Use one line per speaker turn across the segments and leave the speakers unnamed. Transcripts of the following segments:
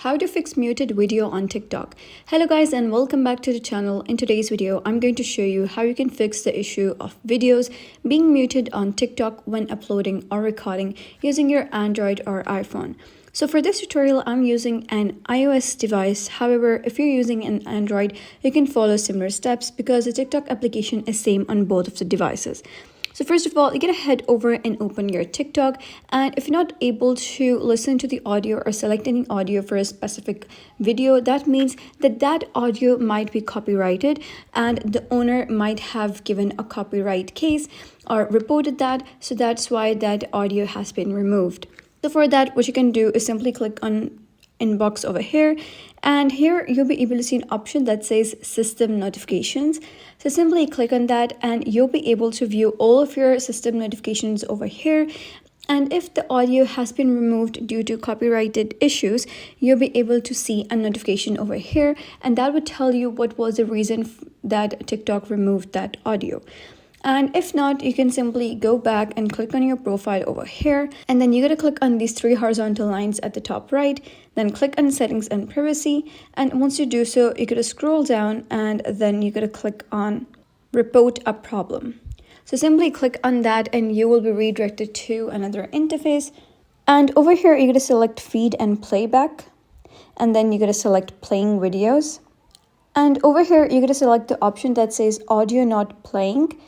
How to fix muted video on TikTok. Hello guys and welcome back to the channel. In today's video, I'm going to show you how you can fix the issue of videos being muted on TikTok when uploading or recording using your Android or iPhone. So for this tutorial, I'm using an iOS device. However, if you're using an Android, you can follow similar steps because the TikTok application is same on both of the devices. So first of all, you gotta head over and open your TikTok, and if you're not able to listen to the audio or select any audio for a specific video, that means that that audio might be copyrighted and the owner might have given a copyright case or reported that, so that's why that audio has been removed. So for that, what you can do is simply click on inbox over here, and here you'll be able to see an option that says system notifications. So simply click on that and you'll be able to view all of your system notifications over here. And if the audio has been removed due to copyrighted issues, you'll be able to see a notification over here, and that would tell you what was the reason that TikTok removed that audio. And if not, you can simply go back and click on your profile over here, and then you gotta click on these three horizontal lines at the top right, then click on settings and privacy, and once you do so, you gotta scroll down and then you gotta click on report a problem. So simply click on that and you will be redirected to another interface, and over here you gotta select feed and playback, and then you gotta select playing videos, and over here you gotta select the option that says audio not playing.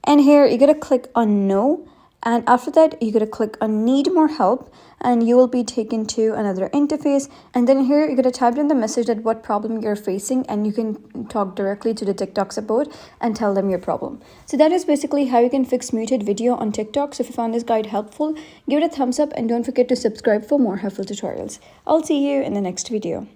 And here you gotta click on no, and after that you gotta click on need more help, and you will be taken to another interface. And then here you gotta type in the message that what problem you're facing, and you can talk directly to the TikTok support and tell them your problem. So that is basically how you can fix muted video on TikTok. So if you found this guide helpful, give it a thumbs up and don't forget to subscribe for more helpful tutorials. I'll see you in the next video.